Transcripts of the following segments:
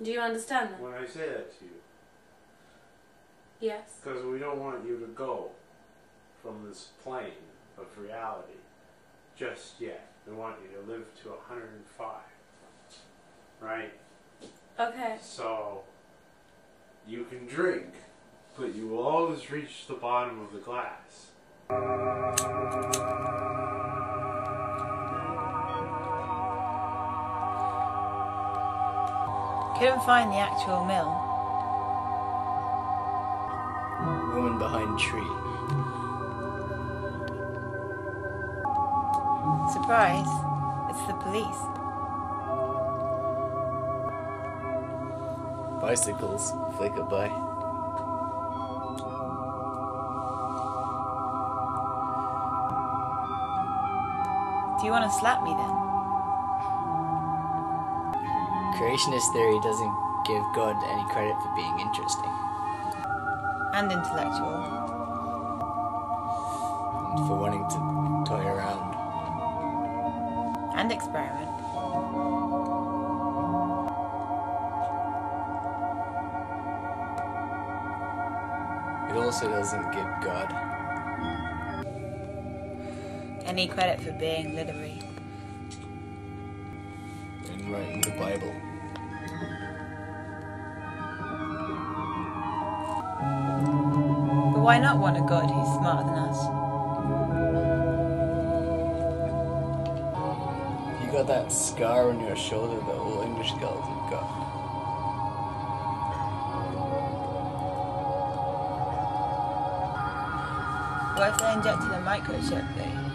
Do you understand that? when I say that to you? Yes. Because we don't want you to go from this plane of reality just yet. We want you to live to 105. Right? Okay. So, you can drink, but you will always reach the bottom of the glass. Couldn't find the actual mill. Woman behind tree. Surprise, it's the police. Bicycles flicker by. Do you want to slap me then? Creationist theory doesn't give God any credit for being interesting. And intellectual. And for wanting to toy around. And experiment. It also doesn't give God any credit for being literary. and writing the Bible. But why not want a God who's smarter than us? You got that scar on your shoulder that all English girls have got. What if they injected a microchip though?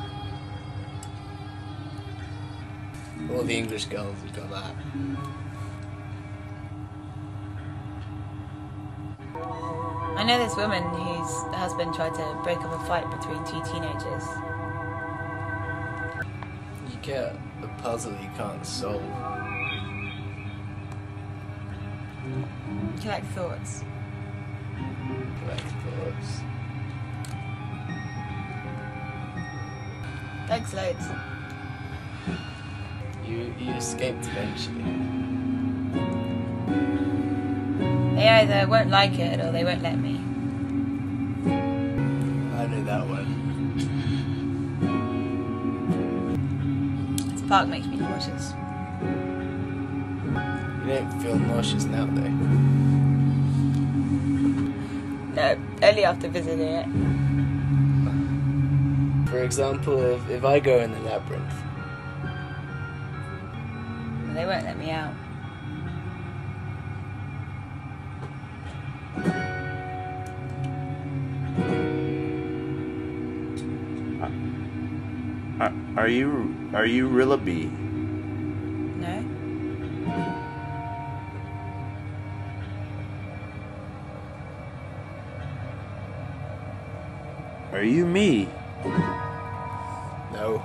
All the English girls have got that. I know this woman whose husband tried to break up a fight between two teenagers. You get a puzzle you can't solve. Collect thoughts. Collect thoughts. Thanks loads. You escaped eventually. They either won't like it or they won't let me. I know that one. This park makes me nauseous. You don't feel nauseous now though. No, only after visiting it. For example, if I go in the labyrinth, They won't let me out. Are you Rillabee? No? Are you me? no.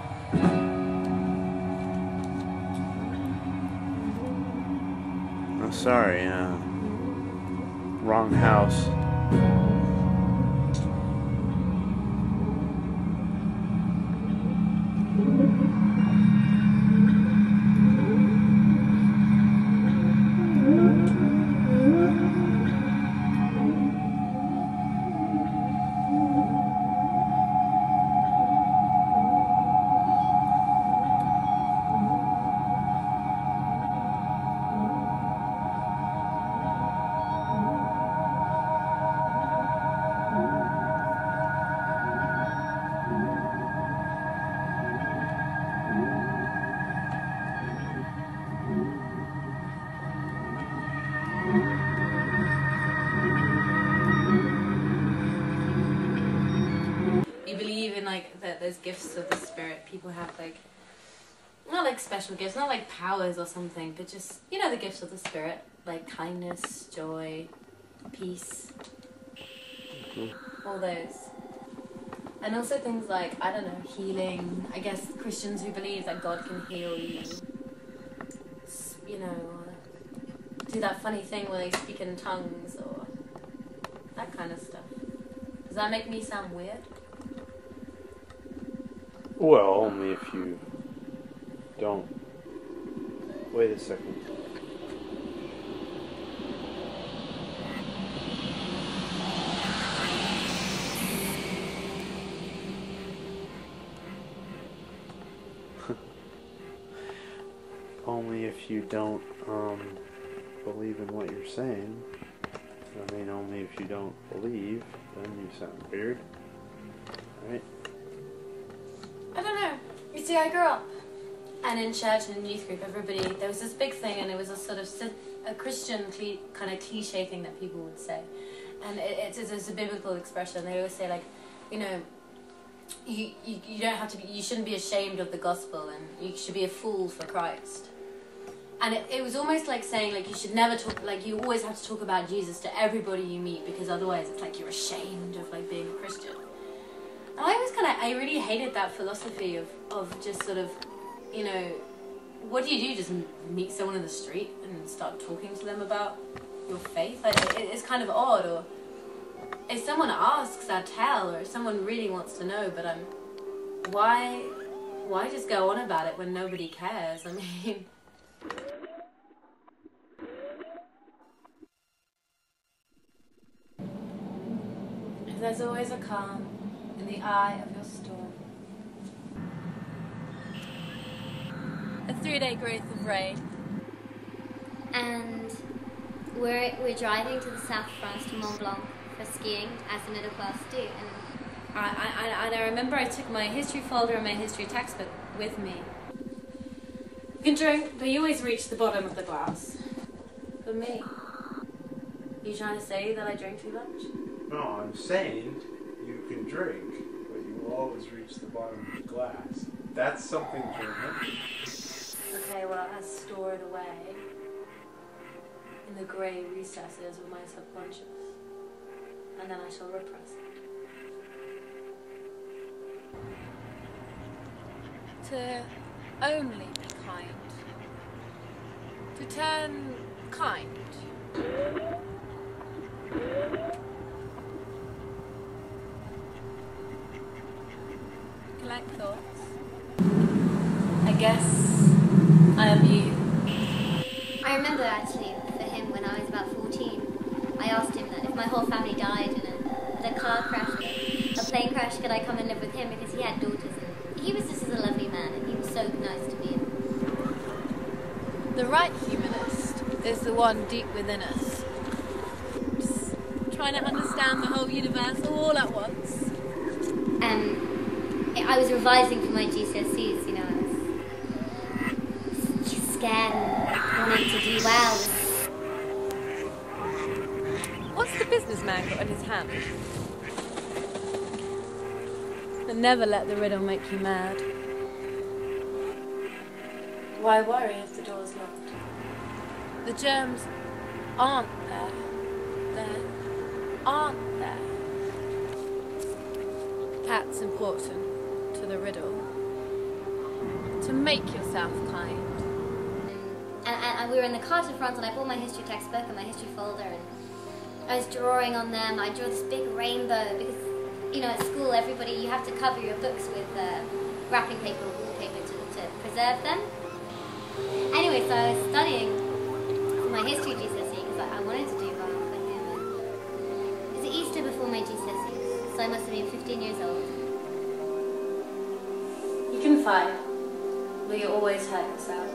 I'm sorry, wrong house. That there's gifts of the spirit. People have not like special gifts, not like powers or something, but just, you know, the gifts of the spirit, like kindness, joy, peace, all those. And also things like, I don't know, healing. I guess Christians who believe that God can heal you, you know, or do that funny thing where they speak in tongues or that kind of stuff. Does that make me sound weird? Well, only if you don't. Wait a second. only if you don't believe in what you're saying. I mean, only if you don't believe, then you sound weird. Right? I don't know. You see, I grew up, and in church and in youth group, there was this big thing, and it was a sort of a Christian kind of cliche thing that people would say. And it's a biblical expression. They always say, like, you know, you don't have to be, you shouldn't be ashamed of the gospel, and you should be a fool for Christ. And it was almost like saying, like, you should never talk, like, you always have to talk about Jesus to everybody you meet, because otherwise it's like you're ashamed of, like, being a Christian. And I really hated that philosophy of just sort of, you know, what do? Just meet someone in the street and start talking to them about your faith? Like, it's kind of odd. Or if someone asks, I tell, or if someone really wants to know, but why just go on about it when nobody cares? I mean... There's always a calm in the eye of your storm. A 3-day growth of rain. And we're driving to the south of France, to Mont Blanc, for skiing, as the middle class do. And I remember I took my history folder and my history textbook with me. You can drink, but you always reach the bottom of the glass. For me. You trying to say that I drink too much? No, I'm saying you can drink, but you will always reach the bottom of the glass. That's something to remember. Okay, well, I store it away in the grey recesses of my subconscious, and then I shall repress it. To only be kind. To turn kind. Collect thoughts. I guess I am you. I remember actually for him when I was about 14, I asked him that if my whole family died in a car crash, a plane crash, could I come and live with him, because he had daughters and he was just a lovely man and he was so nice to be in. The right humanist is the one deep within us. Just trying to understand the whole universe all at once. I was revising for my GCSEs, you know, I was scared and wanting to do well. What's the businessman got in his hand? And never let the riddle make you mad. Why worry if the door's locked? The germs aren't there. They aren't there. That's important to the riddle. To make yourself kind. And we were in the car to France, and I bought my history textbook and my history folder, and I was drawing on them. I drew this big rainbow because, you know, at school you have to cover your books with wrapping paper or wallpaper to preserve them. Anyway, so I was studying for my history GCSE because I wanted to do well for him. And it was Easter before my GCSE, so I must have been 15 years old. You can fight, but you always hurt yourself.